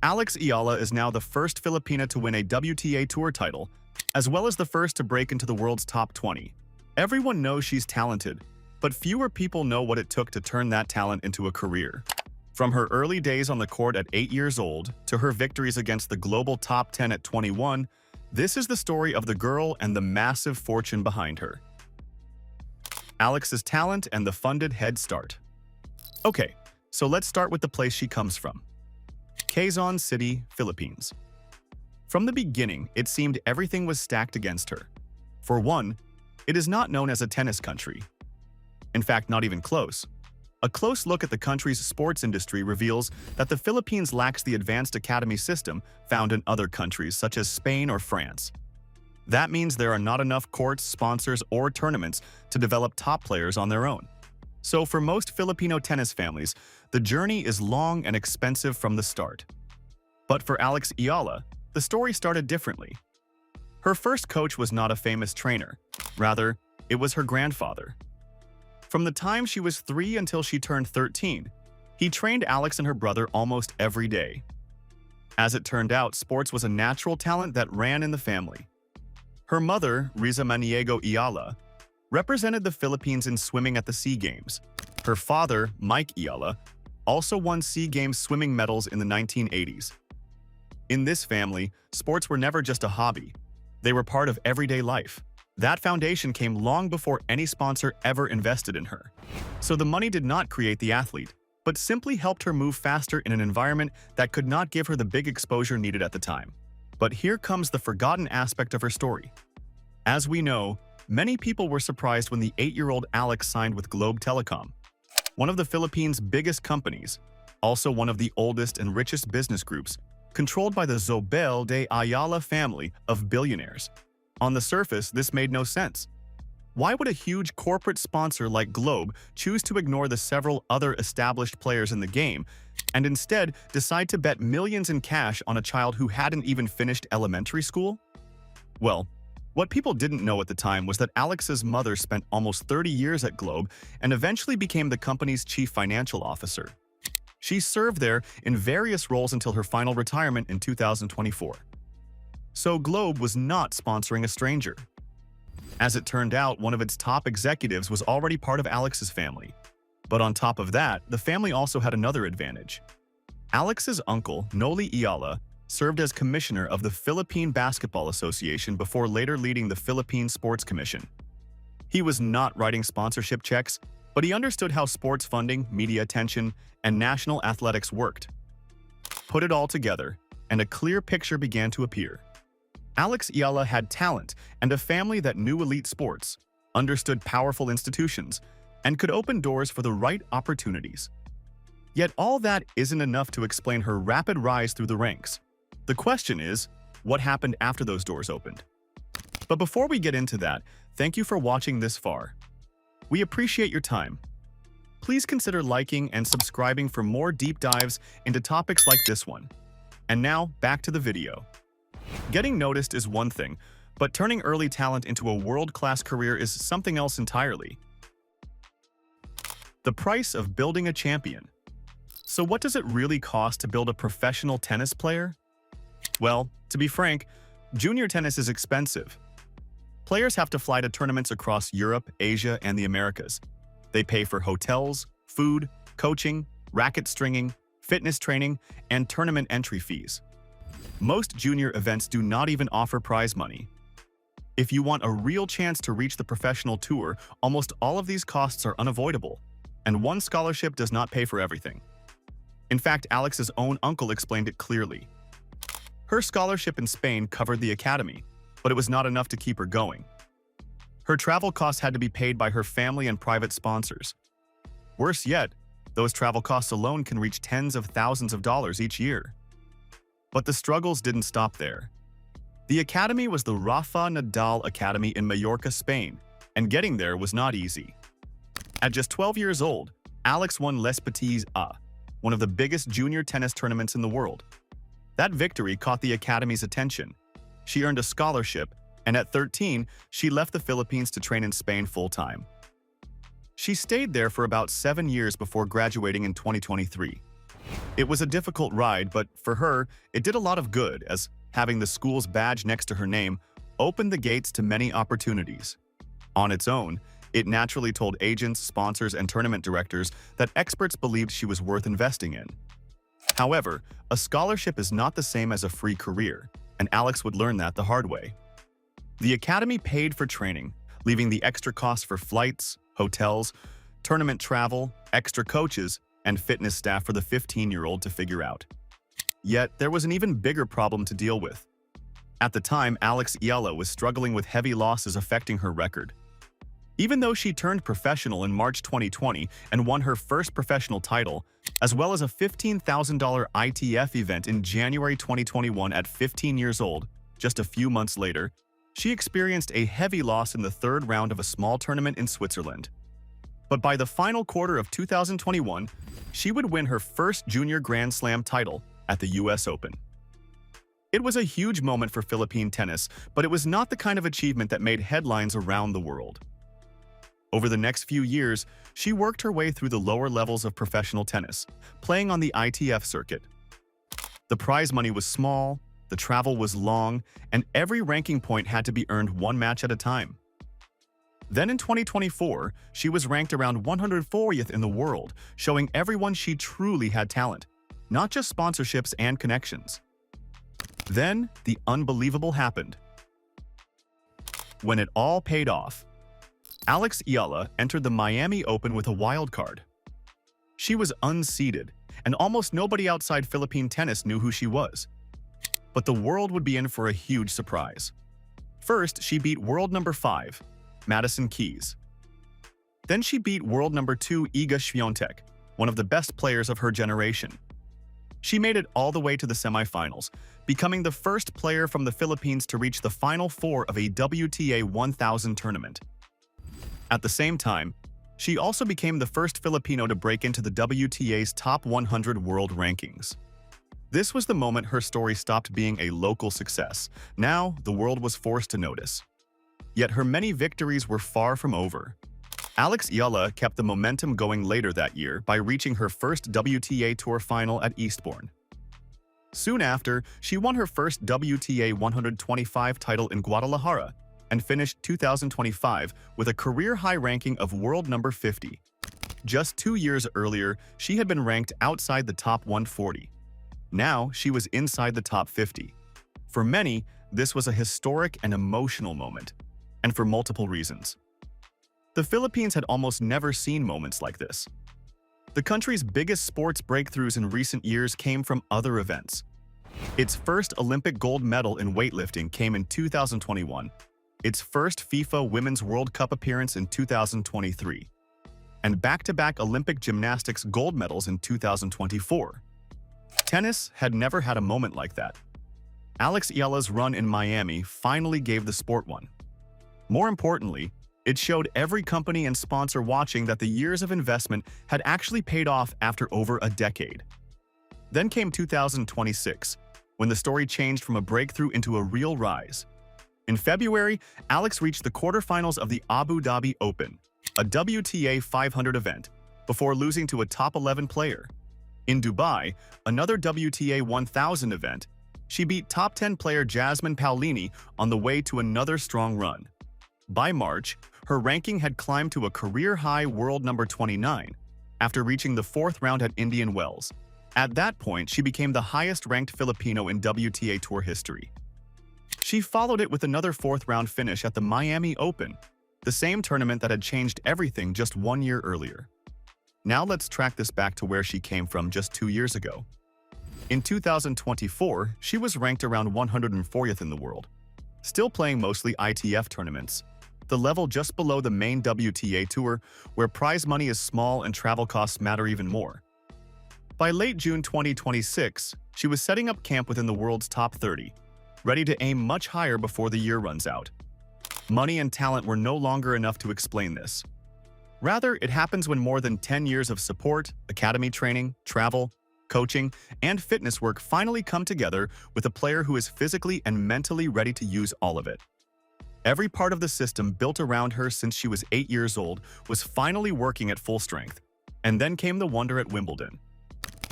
Alex Eala is now the first Filipina to win a WTA Tour title, as well as the first to break into the world's top 20. Everyone knows she's talented, but fewer people know what it took to turn that talent into a career. From her early days on the court at 8 years old to her victories against the global top 10 at 21, this is the story of the girl and the massive fortune behind her. Alex's talent and the funded head start. Okay, so let's start with the place she comes from. Quezon City, Philippines. From the beginning, it seemed everything was stacked against her. For one, it is not known as a tennis country. In fact, not even close. A close look at the country's sports industry reveals that the Philippines lacks the advanced academy system found in other countries such as Spain or France. That means there are not enough courts, sponsors, or tournaments to develop top players on their own. So for most Filipino tennis families, the journey is long and expensive from the start. But for Alex Eala, the story started differently. Her first coach was not a famous trainer. Rather, it was her grandfather. From the time she was 3 until she turned 13, he trained Alex and her brother almost every day. As it turned out, sports was a natural talent that ran in the family. Her mother, Riza Maniego Eala, represented the Philippines in swimming at the SEA Games. Her father, Mike Eala, also won SEA Games swimming medals in the 1980s. In this family, sports were never just a hobby. They were part of everyday life. That foundation came long before any sponsor ever invested in her. So the money did not create the athlete, but simply helped her move faster in an environment that could not give her the big exposure needed at the time. But here comes the forgotten aspect of her story. As we know, many people were surprised when the 8-year-old Alex signed with Globe Telecom, one of the Philippines' biggest companies, also one of the oldest and richest business groups, controlled by the Zóbel de Ayala family of billionaires. On the surface, this made no sense. Why would a huge corporate sponsor like Globe choose to ignore the several other established players in the game and instead decide to bet millions in cash on a child who hadn't even finished elementary school? Well, what people didn't know at the time was that Alex's mother spent almost 30 years at Globe and eventually became the company's chief financial officer. She served there in various roles until her final retirement in 2024. So Globe was not sponsoring a stranger. As it turned out, one of its top executives was already part of Alex's family. But on top of that, the family also had another advantage. Alex's uncle, Noli Eala, served as commissioner of the Philippine Basketball Association before later leading the Philippine Sports Commission. He was not writing sponsorship checks, but he understood how sports funding, media attention, and national athletics worked. Put it all together, and a clear picture began to appear. Alex Eala had talent and a family that knew elite sports, understood powerful institutions, and could open doors for the right opportunities. Yet all that isn't enough to explain her rapid rise through the ranks. The question is, what happened after those doors opened? But before we get into that, thank you for watching this far. We appreciate your time. Please consider liking and subscribing for more deep dives into topics like this one. And now, back to the video. Getting noticed is one thing, but turning early talent into a world-class career is something else entirely. The price of building a champion. So what does it really cost to build a professional tennis player? Well, to be frank, junior tennis is expensive. Players have to fly to tournaments across Europe, Asia, and the Americas. They pay for hotels, food, coaching, racket stringing, fitness training, and tournament entry fees. Most junior events do not even offer prize money. If you want a real chance to reach the professional tour, almost all of these costs are unavoidable, and one scholarship does not pay for everything. In fact, Alex's own uncle explained it clearly. Her scholarship in Spain covered the academy, but it was not enough to keep her going. Her travel costs had to be paid by her family and private sponsors. Worse yet, those travel costs alone can reach tens of thousands of dollars each year. But the struggles didn't stop there. The academy was the Rafa Nadal Academy in Mallorca, Spain, and getting there was not easy. At just 12 years old, Alex won Les Petits A, one of the biggest junior tennis tournaments in the world. That victory caught the academy's attention. She earned a scholarship, and at 13, she left the Philippines to train in Spain full-time. She stayed there for about 7 years before graduating in 2023. It was a difficult ride, but for her, it did a lot of good, as having the school's badge next to her name opened the gates to many opportunities. On its own, it naturally told agents, sponsors, and tournament directors that experts believed she was worth investing in. However, a scholarship is not the same as a free career, and Alex would learn that the hard way. The academy paid for training, leaving the extra costs for flights, hotels, tournament travel, extra coaches, and fitness staff for the 15-year-old to figure out. Yet, there was an even bigger problem to deal with. At the time, Alex Eala was struggling with heavy losses affecting her record. Even though she turned professional in March 2020 and won her first professional title, as well as a $15,000 ITF event in January 2021 at 15 years old, just a few months later, she experienced a heavy loss in the third round of a small tournament in Switzerland. But by the final quarter of 2021, she would win her first junior Grand Slam title at the US Open. It was a huge moment for Philippine tennis, but it was not the kind of achievement that made headlines around the world. Over the next few years, she worked her way through the lower levels of professional tennis, playing on the ITF circuit. The prize money was small, the travel was long, and every ranking point had to be earned one match at a time. Then in 2024, she was ranked around 140th in the world, showing everyone she truly had talent, not just sponsorships and connections. Then, the unbelievable happened. When it all paid off, Alex Eala entered the Miami Open with a wild card. She was unseeded, and almost nobody outside Philippine tennis knew who she was. But the world would be in for a huge surprise. First, she beat world number 5, Madison Keys. Then she beat world number 2, Iga Świątek, one of the best players of her generation. She made it all the way to the semifinals, becoming the first player from the Philippines to reach the Final Four of a WTA 1000 tournament. At the same time, she also became the first Filipino to break into the WTA's top 100 world rankings. This was the moment her story stopped being a local success. Now, the world was forced to notice. Yet her many victories were far from over. Alex Eala kept the momentum going later that year by reaching her first WTA Tour final at Eastbourne. Soon after, she won her first WTA 125 title in Guadalajara and finished 2025 with a career-high ranking of world number 50. Just 2 years earlier, she had been ranked outside the top 140. Now, she was inside the top 50. For many, this was a historic and emotional moment, and for multiple reasons. The Philippines had almost never seen moments like this. The country's biggest sports breakthroughs in recent years came from other events. Its first Olympic gold medal in weightlifting came in 2021, its first FIFA Women's World Cup appearance in 2023, and back-to-back Olympic gymnastics gold medals in 2024. Tennis had never had a moment like that. Alex Eala's run in Miami finally gave the sport one. More importantly, it showed every company and sponsor watching that the years of investment had actually paid off after over a decade. Then came 2026, when the story changed from a breakthrough into a real rise. In February, Alex reached the quarterfinals of the Abu Dhabi Open, a WTA 500 event, before losing to a top 11 player. In Dubai, another WTA 1000 event, she beat top 10 player Jasmine Paolini on the way to another strong run. By March, her ranking had climbed to a career-high world number 29 after reaching the 4th round at Indian Wells. At that point, she became the highest-ranked Filipino in WTA Tour history. She followed it with another 4th-round finish at the Miami Open, the same tournament that had changed everything just 1 year earlier. Now let's track this back to where she came from just 2 years ago. In 2024, she was ranked around 140th in the world, still playing mostly ITF tournaments, the level just below the main WTA Tour, where prize money is small and travel costs matter even more. By late June 2026, she was setting up camp within the world's top 30, ready to aim much higher before the year runs out. Money and talent were no longer enough to explain this. Rather, it happens when more than 10 years of support, academy training, travel, coaching, and fitness work finally come together with a player who is physically and mentally ready to use all of it. Every part of the system built around her since she was 8 years old was finally working at full strength. And then came the wonder at Wimbledon.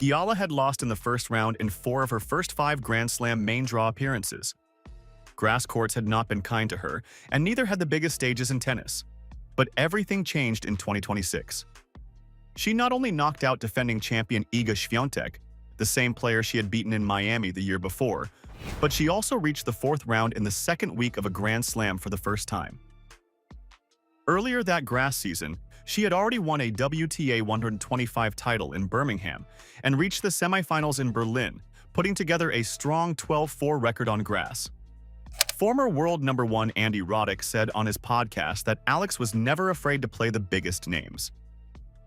Eala had lost in the first round in 4 of her first 5 Grand Slam main draw appearances. Grass courts had not been kind to her, and neither had the biggest stages in tennis. But everything changed in 2026. She not only knocked out defending champion Iga Świątek, the same player she had beaten in Miami the year before, but she also reached the 4th round in the second week of a Grand Slam for the first time. Earlier that grass season, she had already won a WTA 125 title in Birmingham and reached the semifinals in Berlin, putting together a strong 12-4 record on grass. Former world number 1 Andy Roddick said on his podcast that Alex was never afraid to play the biggest names.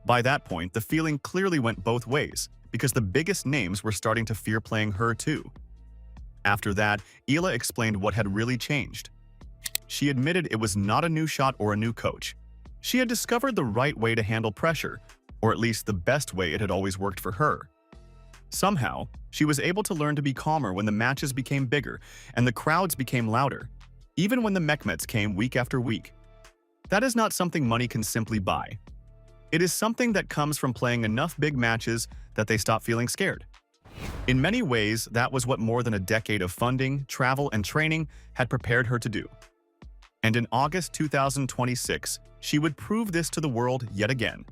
By that point, the feeling clearly went both ways, because the biggest names were starting to fear playing her too. After that, Eala explained what had really changed. She admitted it was not a new shot or a new coach. She had discovered the right way to handle pressure, or at least the best way it had always worked for her. Somehow, she was able to learn to be calmer when the matches became bigger and the crowds became louder, even when the mechmets came week after week. That is not something money can simply buy. It is something that comes from playing enough big matches that they stop feeling scared. In many ways, that was what more than a decade of funding, travel, and training had prepared her to do. And in August 2026, she would prove this to the world yet again.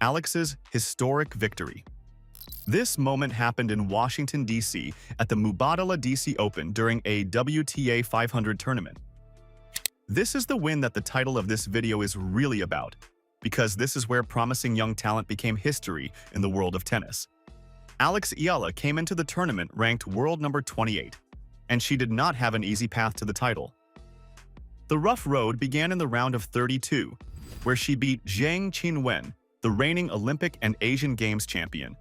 Alex's historic victory. This moment happened in Washington, D.C. at the Mubadala DC Open during a WTA 500 tournament. This is the win that the title of this video is really about, because this is where promising young talent became history in the world of tennis. Alex Eala came into the tournament ranked world number 28, and she did not have an easy path to the title. The rough road began in the round of 32, where she beat Zhang Qinwen, the reigning Olympic and Asian Games champion,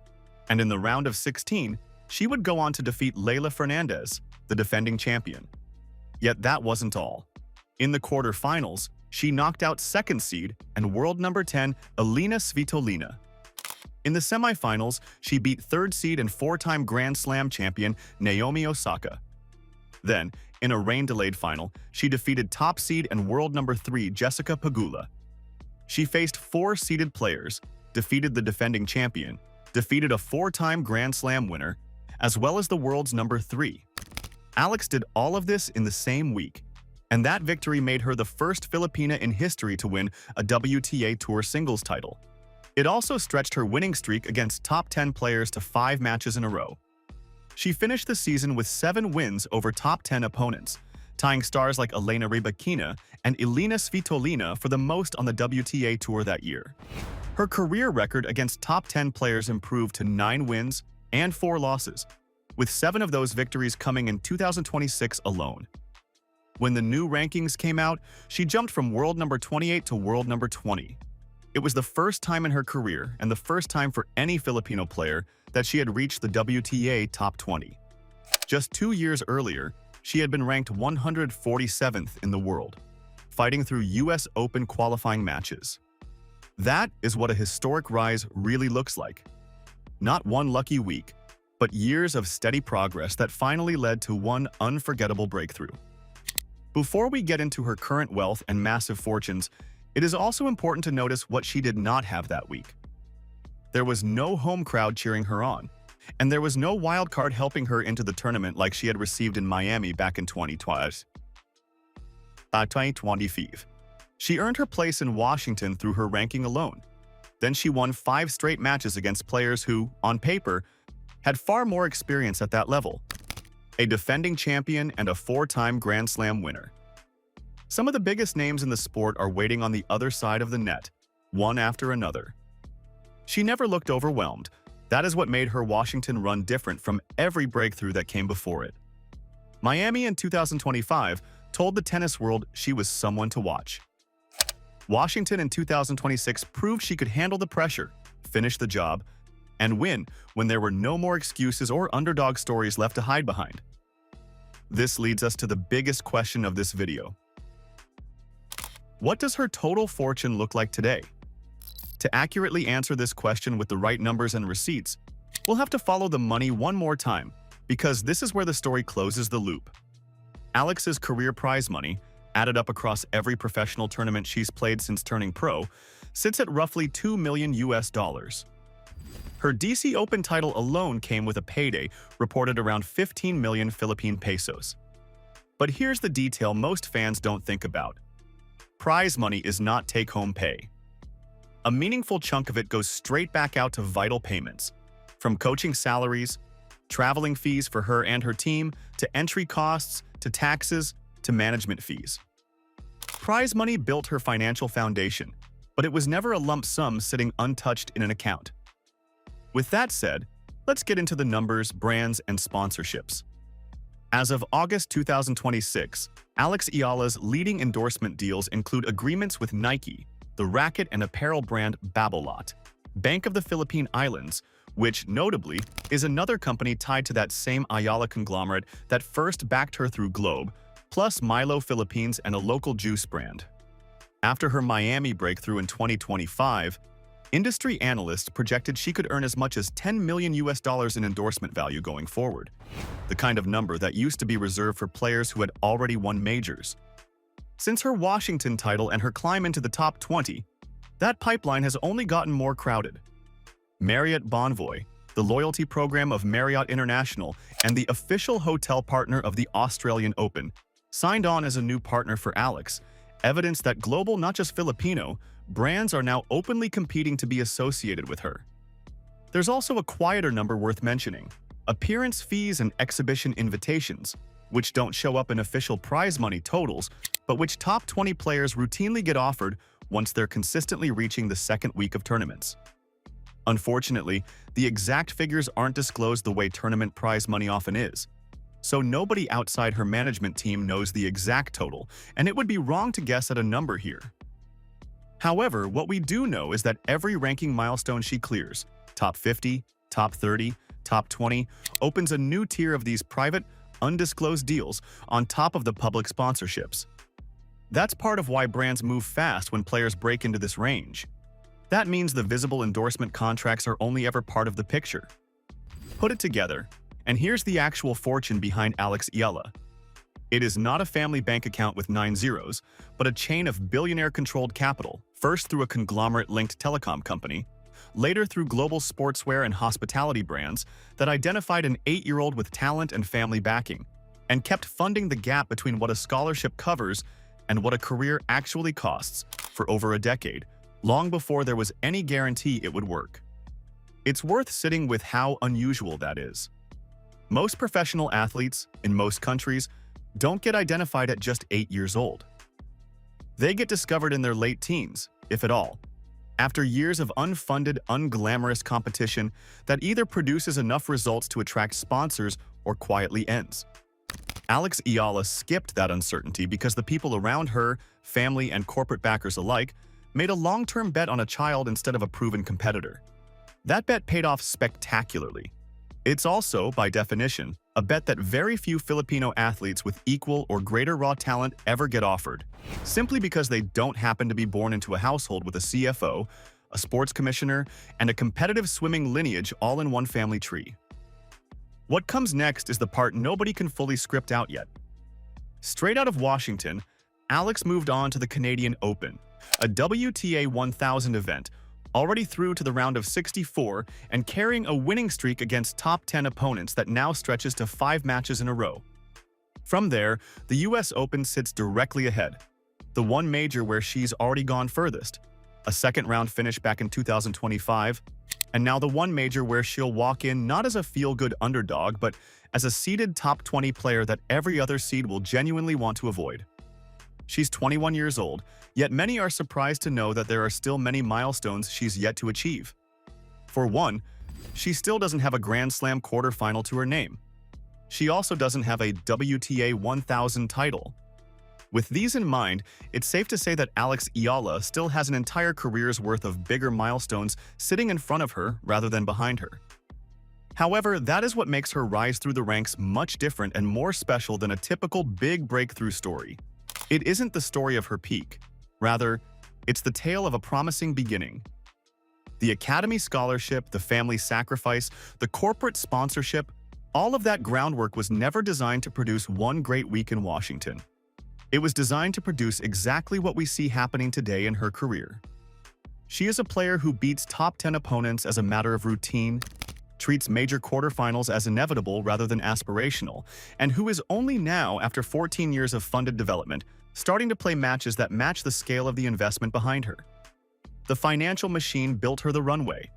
and in the round of 16, she would go on to defeat Leylah Fernandez, the defending champion. Yet that wasn't all. In the quarterfinals, she knocked out second seed and world number 10 Elina Svitolina. In the semifinals, she beat third seed and 4-time Grand Slam champion Naomi Osaka. Then, in a rain-delayed final, she defeated top seed and world number 3 Jessica Pegula. She faced 4 seeded players, defeated the defending champion, defeated a 4-time Grand Slam winner, as well as the world's number 3. Alex did all of this in the same week, and that victory made her the first Filipina in history to win a WTA Tour singles title. It also stretched her winning streak against top 10 players to 5 matches in a row. She finished the season with 7 wins over top 10 opponents, tying stars like Elena Rybakina and Elina Svitolina for the most on the WTA Tour that year. Her career record against top 10 players improved to 9 wins and 4 losses, with 7 of those victories coming in 2026 alone. When the new rankings came out, she jumped from world number 28 to world number 20. It was the first time in her career and the first time for any Filipino player that she had reached the WTA top 20. Just 2 years earlier, she had been ranked 147th in the world, fighting through US Open qualifying matches. That is what a historic rise really looks like. Not one lucky week, but years of steady progress that finally led to one unforgettable breakthrough. Before we get into her current wealth and massive fortunes, it is also important to notice what she did not have that week. There was no home crowd cheering her on, and there was no wild card helping her into the tournament like she had received in Miami back in 2025. She earned her place in Washington through her ranking alone. Then she won 5 straight matches against players who, on paper, had far more experience at that level. A defending champion and a 4-time Grand Slam winner. Some of the biggest names in the sport are waiting on the other side of the net, one after another. She never looked overwhelmed. That is what made her Washington run different from every breakthrough that came before it. Miami in 2025 told the tennis world she was someone to watch. Washington in 2026 proved she could handle the pressure, finish the job, and win when there were no more excuses or underdog stories left to hide behind. This leads us to the biggest question of this video. What does her total fortune look like today? To accurately answer this question with the right numbers and receipts, we'll have to follow the money one more time, because this is where the story closes the loop. Alex's career prize money, added up across every professional tournament she's played since turning pro, sits at roughly $2 million US. Her DC Open title alone came with a payday reported around 15 million Philippine pesos. But here's the detail most fans don't think about. Prize money is not take-home pay. A meaningful chunk of it goes straight back out to vital payments, from coaching salaries, traveling fees for her and her team, to entry costs, to taxes, to management fees. Prize money built her financial foundation, but it was never a lump sum sitting untouched in an account. With that said, let's get into the numbers, brands, and sponsorships. As of August 2026, Alex Eala's leading endorsement deals include agreements with Nike, the racket and apparel brand Babolat, Bank of the Philippine Islands, which, notably, is another company tied to that same Ayala conglomerate that first backed her through Globe, plus Milo Philippines and a local juice brand. After her Miami breakthrough in 2025, industry analysts projected she could earn as much as $10 million in endorsement value going forward, the kind of number that used to be reserved for players who had already won majors. Since her Washington title and her climb into the top 20, that pipeline has only gotten more crowded. Marriott Bonvoy, the loyalty program of Marriott International and the official hotel partner of the Australian Open, signed on as a new partner for Alex, evidence that global, not just Filipino, brands are now openly competing to be associated with her. There's also a quieter number worth mentioning: appearance fees and exhibition invitations, which don't show up in official prize money totals, but which top 20 players routinely get offered once they're consistently reaching the second week of tournaments. Unfortunately, the exact figures aren't disclosed the way tournament prize money often is, so nobody outside her management team knows the exact total, and it would be wrong to guess at a number here. However, what we do know is that every ranking milestone she clears, top 50, top 30, top 20, opens a new tier of these private, undisclosed deals on top of the public sponsorships. That's part of why brands move fast when players break into this range. That means the visible endorsement contracts are only ever part of the picture. Put it together, and here's the actual fortune behind Alex Eala. It is not a family bank account with 9 zeros, but a chain of billionaire-controlled capital, first through a conglomerate-linked telecom company, later through global sportswear and hospitality brands that identified an 8-year-old with talent and family backing, and kept funding the gap between what a scholarship covers and what a career actually costs for over a decade, long before there was any guarantee it would work. It's worth sitting with how unusual that is. Most professional athletes, in most countries, don't get identified at just 8 years old. They get discovered in their late teens, if at all, after years of unfunded, unglamorous competition that either produces enough results to attract sponsors or quietly ends. Alex Eala skipped that uncertainty because the people around her, family and corporate backers alike, made a long-term bet on a child instead of a proven competitor. That bet paid off spectacularly. It's also, by definition, a bet that very few Filipino athletes with equal or greater raw talent ever get offered, simply because they don't happen to be born into a household with a CFO, a sports commissioner, and a competitive swimming lineage all in one family tree. What comes next is the part nobody can fully script out yet. Straight out of Washington, Alex moved on to the Canadian Open, a WTA 1000 event, already through to the round of 64 and carrying a winning streak against top 10 opponents that now stretches to 5 matches in a row. From there, the US Open sits directly ahead, the one major where she's already gone furthest, a second-round finish back in 2025, and now the one major where she'll walk in not as a feel-good underdog, but as a seeded top 20 player that every other seed will genuinely want to avoid. She's 21 years old, yet many are surprised to know that there are still many milestones she's yet to achieve. For one, she still doesn't have a Grand Slam quarterfinal to her name. She also doesn't have a WTA 1000 title. With these in mind, it's safe to say that Alex Eala still has an entire career's worth of bigger milestones sitting in front of her rather than behind her. However, that is what makes her rise through the ranks much different and more special than a typical big breakthrough story. It isn't the story of her peak. Rather, it's the tale of a promising beginning. The academy scholarship, the family sacrifice, the corporate sponsorship, all of that groundwork was never designed to produce one great week in Washington. It was designed to produce exactly what we see happening today in her career. She is a player who beats top 10 opponents as a matter of routine, treats major quarterfinals as inevitable rather than aspirational, and who is only now, after 14 years of funded development, starting to play matches that match the scale of the investment behind her. The financial machine built her the runway.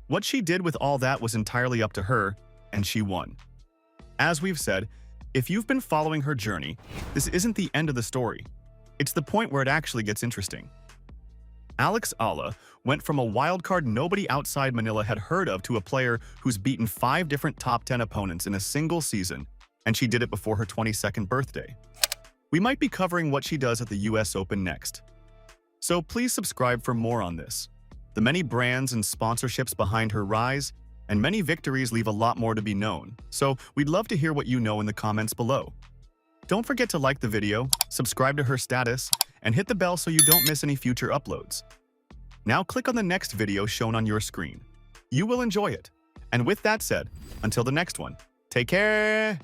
What she did with all that was entirely up to her, and she won. As we've said, if you've been following her journey, this isn't the end of the story. It's the point where it actually gets interesting. Alex Eala went from a wildcard nobody outside Manila had heard of to a player who's beaten 5 different top 10 opponents in a single season, and she did it before her 22nd birthday. We might be covering what she does at the US Open next. So please subscribe for more on this. The many brands and sponsorships behind her rise, and many victories leave a lot more to be known, so we'd love to hear what you know in the comments below. Don't forget to like the video, subscribe to her status, and hit the bell so you don't miss any future uploads. Now click on the next video shown on your screen. You will enjoy it. And with that said, until the next one, take care.